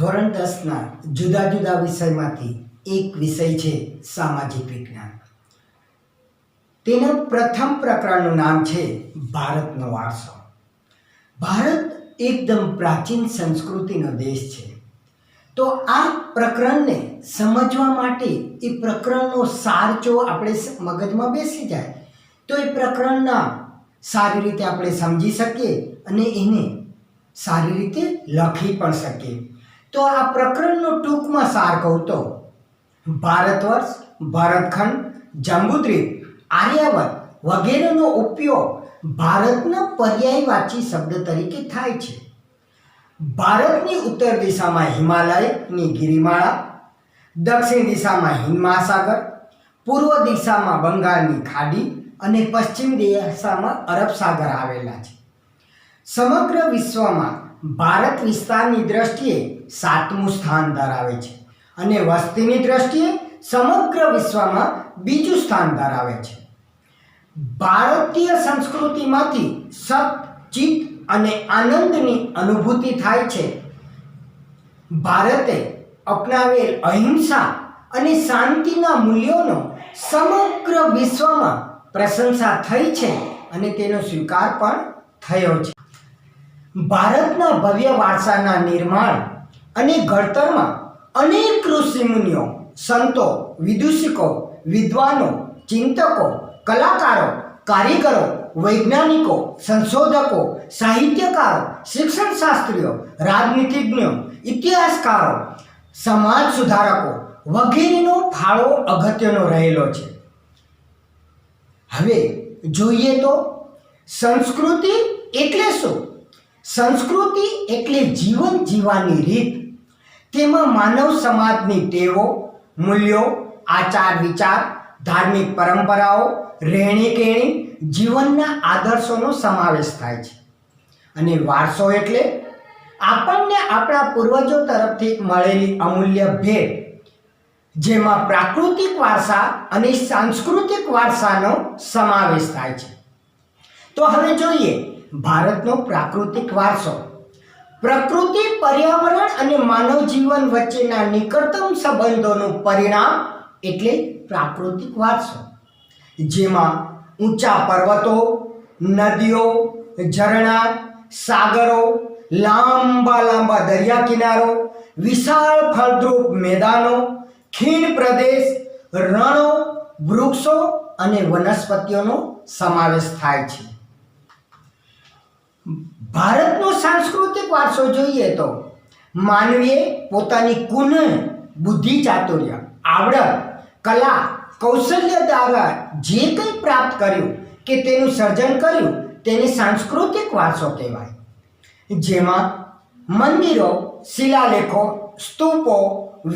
ધોરણ 10ના જુદા જુદા વિષયમાંથી એક વિષય છે સામાજિક વિજ્ઞાન. તેના પ્રથમ પ્રકરણનું નામ છે ભારતનો વારસો. ભારત એકદમ પ્રાચીન સંસ્કૃતિનો દેશ છે. તો આ પ્રકરણને સમજવા માટે એ પ્રકરણનો સાર જો આપણે મગજમાં બેસી જાય તો એ પ્રકરણના સારી રીતે આપણે સમજી શકીએ અને એને સારી રીતે લખી પણ શકીએ. તો આ પ્રકરણનો ટૂંકમાં સાર કહું તો ભારત વર્ષ, ભરતખંડ, જંબુદ્વીપ, આર્યાવર્ત વગેરેનો ઉપયોગ ભારતના પર્યાયવાચી શબ્દ તરીકે થાય છે. ભારતની ઉત્તર દિશામાં હિમાલયની ગિરિમાળા, દક્ષિણ દિશામાં હિંદ મહાસાગર, પૂર્વ દિશામાં બંગાળની ખાડી અને પશ્ચિમ દિશામાં અરબ સાગર આવેલા છે. સમગ્ર વિશ્વમાં ભારત વિસ્તારની દ્રષ્ટિએ 7મું સ્થાન ધરાવે છે અને વસ્તીની દ્રષ્ટિએ સમગ્ર વિશ્વમાં બીજું સ્થાન ધરાવે છે. ભારતીય સંસ્કૃતિમાંથી સત, ચિત્ત અને આનંદની અનુભૂતિ થાય છે. ભારતે અપનાવેલ અહિંસા અને શાંતિના મૂલ્યોનો સમગ્ર વિશ્વમાં પ્રશંસા થઈ છે અને તેનો સ્વીકાર પણ થયો છે. ભારતના ભવ્ય વારસાના નિર્માણ અને ઘડતરમાં અનેક ઋષિમુનિઓ, સંતો, વિદુષકો, વિદ્વાનો, ચિંતકો, કલાકારો, કારીગરો, વૈજ્ઞાનિકો, સંશોધકો, સાહિત્યકારો, શિક્ષણશાસ્ત્રીઓ, રાજનીતિજ્ઞો, ઇતિહાસકારો, સમાજ સુધારકો વગેરેનો ફાળો અગત્યનો રહેલો છે. હવે જોઈએ તો સંસ્કૃતિ એટલે શું? સંસ્કૃતિ એટલે જીવન જીવવાની રીત. તેમાં માનવ સમાજની ટેવો, મૂલ્યો, આચાર વિચાર, ધાર્મિક પરંપરાઓ, રહેણી કહેણી, જીવનના આદર્શોનો સમાવેશ થાય છે. અને વારસો એટલે આપણને આપણા પૂર્વજો તરફથી મળેલી અમૂલ્ય ભેટ, જેમાં પ્રાકૃતિક વારસા અને સાંસ્કૃતિક વારસાનો સમાવેશ થાય છે. તો હવે જોઈએ ભારતનો પ્રાકૃતિક વારસો. પ્રકૃતિ, પર્યાવરણ અને માનવ જીવન વચ્ચેના નિકટતમ સંબંધોનું પરિણામ એટલે પ્રાકૃતિક વારસો, જેમાં ઊંચા પર્વતો, નદીઓ, ઝરણા, સાગરો, લાંબા લાંબા દરિયા કિનારો, વિશાળ ફળદ્રુપ મેદાનો, ખીણ પ્રદેશ, રણો, વૃક્ષો અને વનસ્પતિઓનો સમાવેશ થાય છે. ભારતનો સાંસ્કૃતિક વારસો જોઈએ તો માનવીએ પોતાની કુન, બુદ્ધિ, ચાતુર્ય, આવડત, કલા, કૌશલ્ય દ્વારા જે કંઈ પ્રાપ્ત કર્યું કે તેનું સર્જન કર્યું તેને સાંસ્કૃતિક વારસો કહેવાય. જેમાં મંદિરો, શિલાલેખો, સ્તૂપો,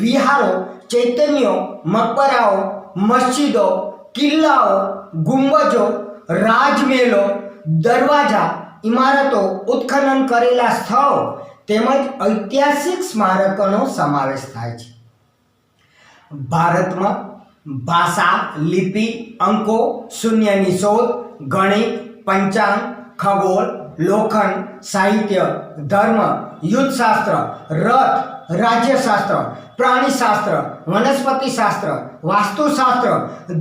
વિહારો, ચૈતન્યો, મકબરાઓ, મસ્જિદો, કિલ્લાઓ, ગુંબજો, રાજમહેલો, દરવાજા, ઇમારતો, ઉત્ખનન કરેલા સ્થળો તેમજ ઐતિહાસિક સ્મારકોનો સમાવેશ થાય છે. ભારતમાં ભાષા, લિપિ, અંકો, શૂન્યની શોધ, ગણિત, પંચાંગ, ખગોળ, લોખંડ, સાહિત્ય, ધર્મ, યુદ્ધશાસ્ત્ર, રથ, રાજ્યશાસ્ત્ર, પ્રાણીશાસ્ત્ર, વનસ્પતિશાસ્ત્ર, વાસ્તુશાસ્ત્ર,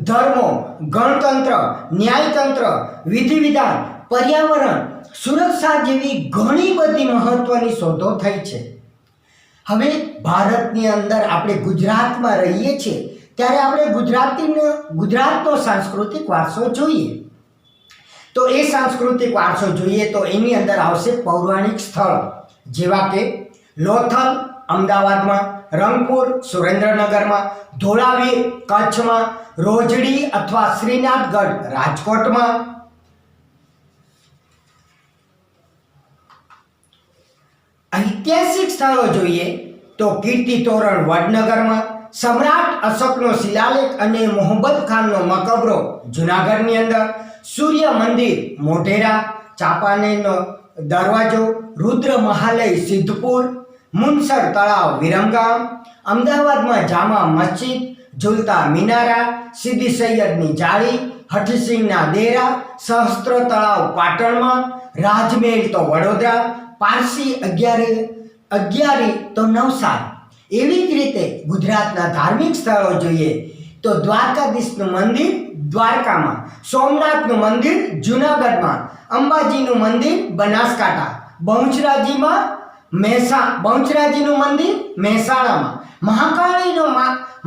ધર્મો, ગણતંત્ર, ન્યાયતંત્ર, વિધિ વિધાન, પર્યાવરણ, સુરક્ષા જેવી ઘણી બધી મહત્વની શોધો થઈ છે. હવે ભારતની અંદર આપણે ગુજરાતમાં રહીએ છીએ ત્યારે આપણે ગુજરાતનો સાંસ્કૃતિક વારસો જોઈએ. તો એ સાંસ્કૃતિક વારસો જોઈએ તો એની અંદર આવશે પૌરાણિક સ્થળ જેવા કે લોથલ અમદાવાદમાં, રંગપુર સુરેન્દ્રનગરમાં, ધોળાવીર કચ્છમાં, રોજડી અથવા શ્રીનાથગઢ રાજકોટમાં, ઐતિહાસિક સ્થળો જોઈએ તો કીર્તિ તોરણ વડનગરમાં, સમ્રાટ અશોકનો શિલાલેખ અને મોહમ્મદ ખાનનો મકબરો જૂનાગઢની અંદર, સૂર્ય મંદિર મોઢેરા, ચાંપાનેરનો દરવાજો, રુદ્ર મહાલય સિદ્ધપુર, મુનસર તળાવ વિરમગામ, અમદાવાદમાં જામા મસ્જિદ, ઝુલતા મિનારા, સીદી સૈયદની જાળી, હઠસિંહના દેરા, સહસ્ત્ર તળાવ પાટણમાં, રાજમહેલ તો વડોદરા, પારસી અગિયારી તો નવસારી. એવી જ રીતે ગુજરાતના ધાર્મિક સ્થળો જોઈએ તો દ્વારકાધીશનું મંદિર દ્વારકામાં, સોમનાથનું મંદિર જુનાગઢમાં, અંબાજીનું મંદિર બનાસકાંઠા, બહુચરાજીનું મંદિર મહેસાણામાં,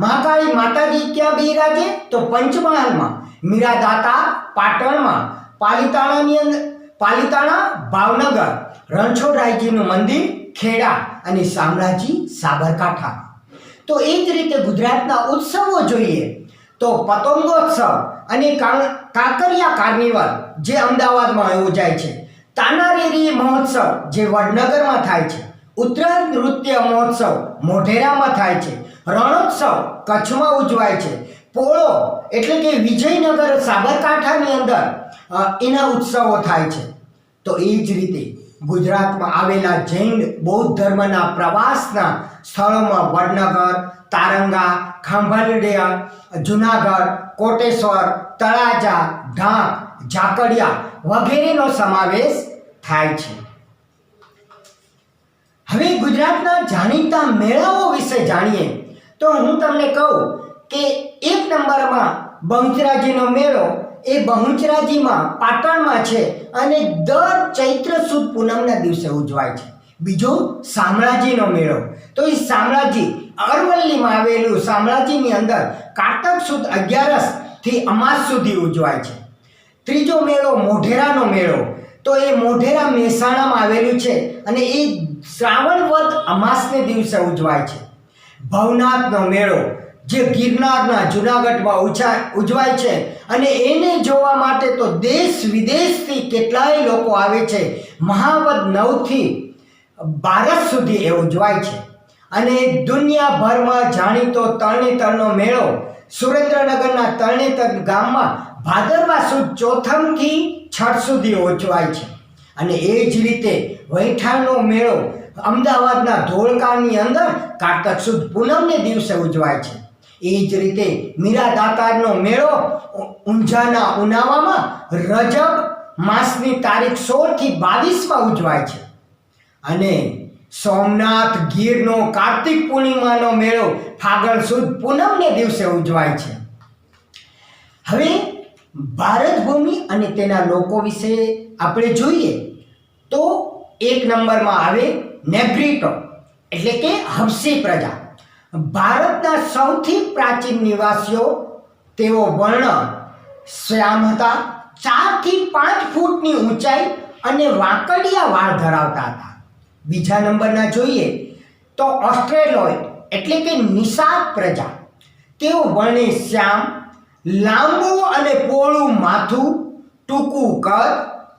મહાકાળી માતાજી ક્યાં બિરાજે તો પંચમહાલમાં, મીરાદાતા પાટણમાં, પાલિતાણા ભાવનગર, રણછોડરાયજીનું મંદિર ખેડા અને શામળાજી સાબરકાંઠા. તો એ જ રીતે ગુજરાતના ઉત્સવો જોઈએ તો પતંગોત્સવ અને કાંકરિયા કાર્નિવલ જે અમદાવાદમાં યોજાય છે, તાનારીરી મહોત્સવ જે વડનગરમાં થાય છે, ઉત્તરાયણ નૃત્ય મહોત્સવ મોઢેરામાં થાય છે, રણોત્સવ કચ્છમાં ઉજવાય છે, પોળો એટલે કે વિજયનગર સાબરકાંઠાની અંદર એના ઉત્સવો થાય છે. તો એ જ રીતે ગુજરાતમાં આવેલા જૈન બૌદ્ધ ધર્મના પ્રવાસના સ્થળોમાં વડનગર, તારંગા, ખાંભાળિયા, જુનાગઢ, કોટેશ્વર, તળાજા, ઢાંક, ઝાકડિયા વગેરેનો સમાવેશ થાય છે. હવે ગુજરાતના જાણીતા મેળાઓ વિશે જાણીએ તો હું તમને કહું કે 1 નંબરમાં બહુચરાજીનો મેળો એ બહુચરાજીમાં પાટણમાં છે અને દર ચૈત્ર સુદ પૂનમના દિવસે ઉજવાય છે. બીજો શામળાજીનો મેળો, તો એ શામળાજી અરવલ્લીમાં આવેલું શામળાજીની અંદર કારતક સુદ 11 થી અમાસ સુધી ઉજવાય છે. ત્રીજો મેળો મોઢેરાનો મેળો, તો એ મોઢેરા મહેસાણામાં આવેલું છે અને એ શ્રાવણ વદ અમાસને દિવસે ઉજવાય છે. ભવનાથનો મેળો જે ગિરનારના જુનાગઢમાં ઉજવાય છે અને એને જોવા માટે તો દેશ વિદેશથી કેટલાય લોકો આવે છે. મહાવદ 9 થી 12 સુધી એ ઉજવાય છે. અને દુનિયાભરમાં જાણીતો તરણેતરનો મેળો સુરેન્દ્રનગરના તરણેતર ગામમાં ભાદરવા સુદ 4 થી 6 સુધી ઉજવાય છે. અને એ જ રીતે વૈઠાણનો મેળો અમદાવાદના ધોળકાની અંદર કારતક સુદ પૂનમને દિવસે ઉજવાય છે. એ જ રીતે મીરાદાતાનો મેળો ઊંઝાના ઉનાવામાં રજબ માસની તારીખ 16 થી 22માં ઉજવાય છે. અને સોમનાથ ગીરનો કાર્તિક પૂર્ણિમાનો મેળો ફાગણ સુદ પૂનમને દિવસે ઉજવાય છે. હવે ભારત ભૂમિ અને તેના લોકો વિશે આપણે જોઈએ તો 1 નંબરમાં આવે નેગ્રીટો એટલે કે હબસી પ્રજા. ભારતના સૌથી પ્રાચીન નિવાસીઓ, તેઓ વર્ણ શ્યામ હતા, 4 થી 5 ફૂટની ઊંચાઈ અને વાંકડિયા વાળ ધરાવતા હતા. બીજા નંબરના જોઈએ તો ઓસ્ટ્રેલોઇડ એટલે કે નિષાદ પ્રજા. તેઓ વર્ણે શ્યામ, લાંબુ અને પોળું માથું, ટૂંકું કદ,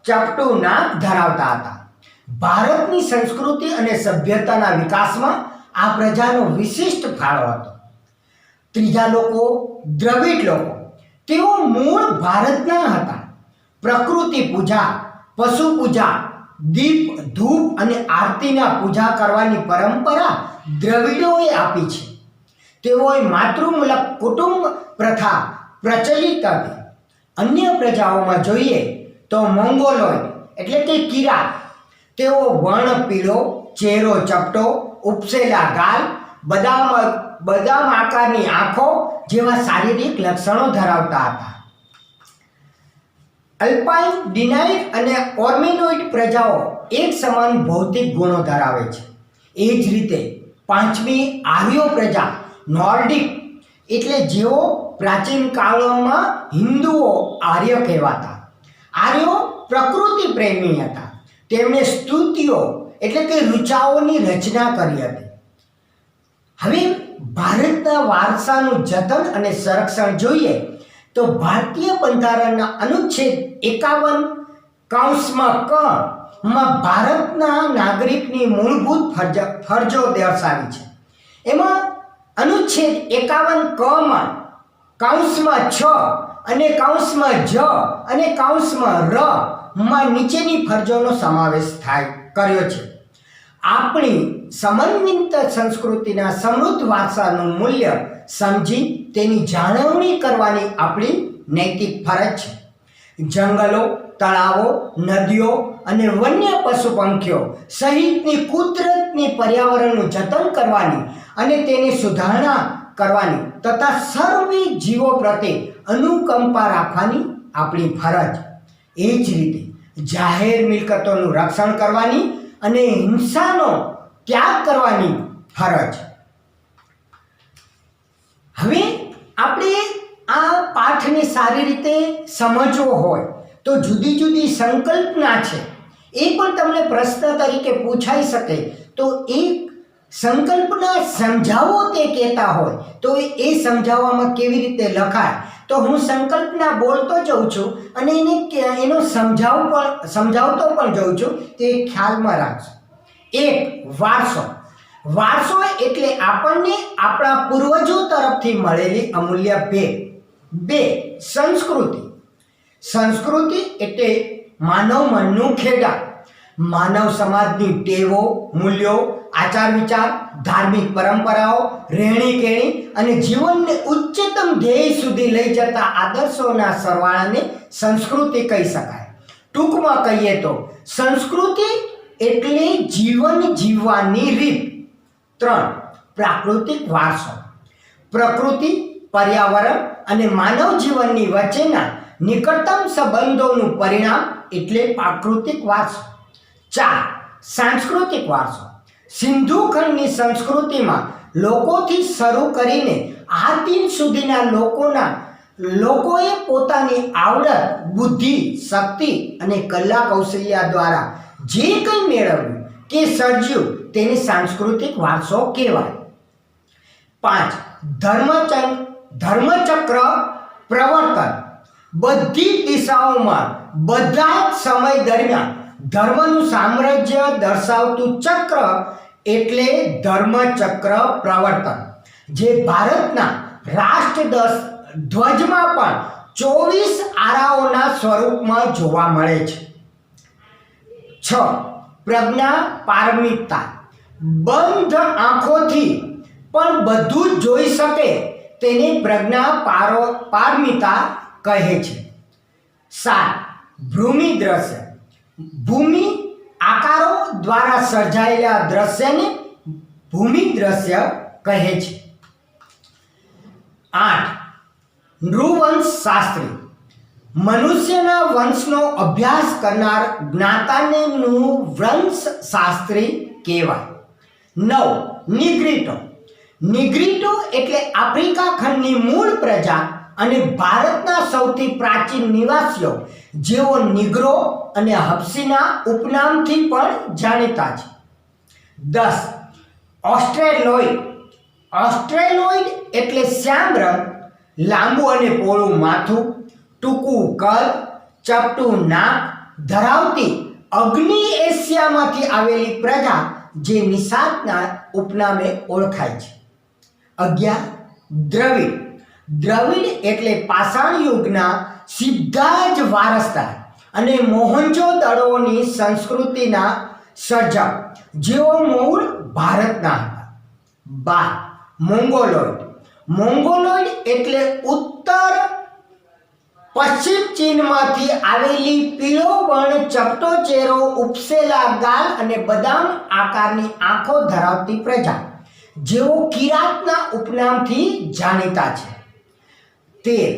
ચપટું નાક ધરાવતા હતા. ભારતની સંસ્કૃતિ અને સભ્યતાના વિકાસમાં આ પ્રજાનો વિશિષ્ટ ફાળો હતો. ત્રીજા લોકો દ્રવિડ લોકો. તેઓ મૂળ ભારતના હતા. પ્રકૃતિ પૂજા, પશુ પૂજા, દીપ, ધૂપ અને આરતીના પૂજા કરવાની પરંપરા દ્રવિડોએ આપી છે. તેઓએ માતૃમૂલક કુટુંબ પ્રથા પ્રચલિત હતી. અન્ય પ્રજાઓમાં જોઈએ તો મોંગોલોઇડ એટલે કે કિરાત. તેઓ વર્ણ પીળો, ચહેરો ચપટો, ઉપસેલા ગાલ, બદામ આકારની આંખો જેવા શારીરિક લક્ષણો ધરાવતા હતા. અલ્પાઇન, ડિનાઇડ અને ઓર્મેનોઇડ પ્રજાઓ એક સમાન ભૌતિક ગુણો ધરાવે છે. એ જ રીતે 5મી આર્યો પ્રજા નોર્ડિક એટલે જેઓ પ્રાચીન કાળમાં હિન્દુઓ આર્ય કહેવાતા. આર્યો પ્રકૃતિ પ્રેમી હતા. તેમણે સ્તુતિઓ એટલે કે ઋચાઓની રચના કરી હતી. હવે ભારતના વારસાનું જતન અને સંરક્ષણ જોઈએ તો ભારતીય બંધારણના અનુચ્છેદ 51 માં ભારતના નાગરિકની મૂળભૂત ફરજો દર્શાવી છે. એમાં અનુચ્છેદ 51 માં (6) અને (જ) અને (r) માં નીચેની ફરજોનો સમાવેશ કર્યો છે. આપણી સમન્વિત સંસ્કૃતિના સમૃદ્ધ વારસાનું મૂલ્ય સમજી તેની જાળવણી કરવાની આપણી નૈતિક ફરજ છે. જંગલો, તળાવો, નદીઓ અને વન્ય પશુ પંખીઓ સહિતની કુદરતની પર્યાવરણનું જતન કરવાની અને તેની સુધારણા કરવાની તથા સર્વે જીવો પ્રત્યે અનુકંપા રાખવાની આપણી ફરજ. એ જ રીતે જાહેર મિલકતોનું રક્ષણ કરવાની અને હિંસાનો ત્યાગ કરવાની ફરજ. હવે આપણે આ પાઠને સારી રીતે સમજવો હોય તો જુદી જુદી સંકલ્પના છે એ પણ તમને પ્રશ્ન તરીકે પૂછાઈ શકે. તો એક સંકલ્પના સમજાવો તે કહેતા હોય તો એ સમજાવવામાં કેવી રીતે લખાય, તો હું સંકલ્પના બોલતો જઉં છું અને એનો સમજાવતો પણ જઉં છું, તે ખ્યાલમાં રાખજો. એક, વારસો. વારસો એટલે આપણને આપણા પૂર્વજો તરફથી મળેલી અમૂલ્ય ભેટ. બે, સંસ્કૃતિ. સંસ્કૃતિ એટલે માનવ મનનું ખેડા. માનવ સમાજની ટેવો, મૂલ્યો, આચાર વિચાર, ધાર્મિક પરંપરાઓ, રહેણી કહેણી અને જીવનને ઉચ્ચતમ ધ્યેય સુધી લઈ જતા આદર્શોના સરવાળાને સંસ્કૃતિ કહી શકાય. ટૂંકમાં કહીએ તો સંસ્કૃતિ એટલે જીવન જીવવાની રીત. ત્રણ, પ્રાકૃતિક વારસો. પ્રકૃતિ, પર્યાવરણ અને માનવ જીવનની વચ્ચેના નિકટતમ સંબંધોનું પરિણામ એટલે પ્રાકૃતિક વારસો. ચાર, સાંસ્કૃતિક વારસો. સિંધુ ખંડની સંસ્કૃતિમાં લોકોથી શરૂ કરીને આદિમ સુધીના લોકોએ પોતાની આવડત, બુદ્ધિ, શક્તિ અને કલા કૌશલ્ય દ્વારા જે કંઈ મેળવ્યું કે સર્જ્યું તેને સાંસ્કૃતિક વારસો કહેવાય. પાંચ, ધર્મચક્ર પ્રવર્તન. બધી દિશાઓમાં બધા જ સમય દરમિયાન ધર્મનું સામ્રાજ્ય દર્શાવતું ચક્ર એટલે ધર્મચક્ર પ્રવર્તન, જે ભારતના રાષ્ટ્રધ્વજમાં પણ 24 આરાઓના સ્વરૂપમાં જોવા મળે છે. 6, પ્રજ્ઞા પારમિતા. બંધ આંખોથી પણ બધું જ જોઈ શકે તેને પ્રજ્ઞા પારમિતા કહે છે. 7, ભૂમિ દ્રશ્ય. ભૂમિ આકારો દ્વારા સર્જાયેલા દ્રશ્યને ભૂમિ દ્રશ્ય કહે છે. 8, નૃવંશ શાસ્ત્રી. મનુષ્યના વંશનો અભ્યાસ કરનાર જ્ઞાતાને નૃવંશ શાસ્ત્રી કહેવાય. 9, નિગ્રીટો. નિગ્રીટો એટલે આફ્રિકા ખંડની મૂળ પ્રજા અને ભારતના સૌથી પ્રાચીન નિવાસીઓ જેઓ નિગ્રો અને હબ્સીના ઉપનામથી પણ જાણીતા છે. 10, ઓસ્ટ્રેલોઇડ. ઓસ્ટ્રેલોઇડ એટલે શ્યામ રંગ, લાંબુ અને પહોળું માથું, ટૂંકું કદ, ચપટું નાક ધરાવતી અગ્નિ એશિયામાંથી આવેલી પ્રજા જે નિષાદના ઉપનામે ઓળખાય છે. 11, દ્રવિડ. દ્રવિડ એટલે પાષાણ યુગના સીધા જ વારસદાર અને મોહેંજો-દડોની સંસ્કૃતિના સર્જક જેઓ મૂળ ભારતના હતા. 12, મોંગોલોઇડ. મોંગોલોઇડ એટલે ઉત્તર પશ્ચિમ ચીનમાંથી આવેલી પીળો વર્ણ, ચપટો ચહેરો, ઉપસેલા ગાલ અને બદામ આકારની આંખો ધરાવતી પ્રજા જેઓ કિરાતના ઉપનામથી જાણીતા છે. 13,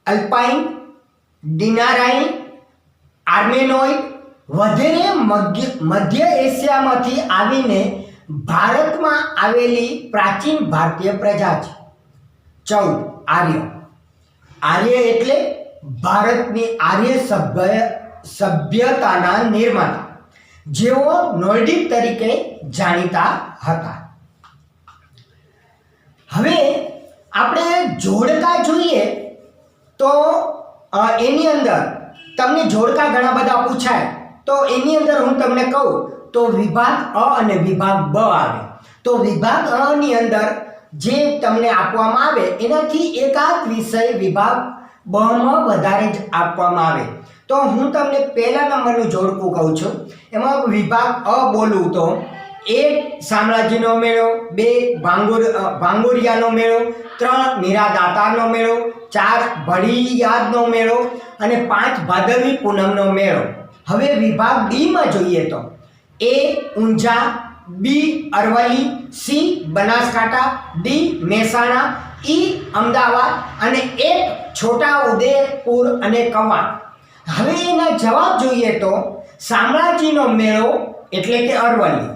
અલ્પાઇન, ડિનારાઇન, આર્મેનોઇડ વગેરે મધ્ય એશિયામાંથી આવીને ભારતમાં આવેલી પ્રાચીન ભારતીય પ્રજા છે. 14, આર્ય. આર્ય એટલે ભારતની આર્ય સભ્યતાના નિર્માતા જેઓ નોર્ડિક તરીકે જાણીતા હતા. હવે આપણે જોડકા જોઈએ તો એની અંદર તમને જોડકા ઘણા બધા પૂછાય તો એની અંદર હું તમને કહું તો વિભાગ અ અને વિભાગ બ આવે. તો વિભાગ અ ની અંદર જે તમને આપવામાં આવે એનાથી એકાદ વિષય વિભાગ બ માં વધારે જ આપવામાં આવે. તો હું તમને પહેલા નંબરનું જોડકું કહું છું. એમાં વિભાગ અ બોલું તો 1, શામળાજીનો મેળો, 2, ભાંગુરિયાનો મેળો, 3, મીરા દાતારનો મેળો, 4 ભળી યાદનો મેળો અને 5 ભાદરવી પૂનમનો મેળો. હવે વિભાગ ડીમાં જોઈએ તો એ ઊંઝા, બી અરવલ્લી, સી બનાસકાંઠા, ડી મહેસાણા, ઈ અમદાવાદ અને એક છોટા ઉદેપુર અને કવાંટ. હવે એના જવાબ જોઈએ તો શામળાજીનો મેળો એટલે કે અરવલ્લી,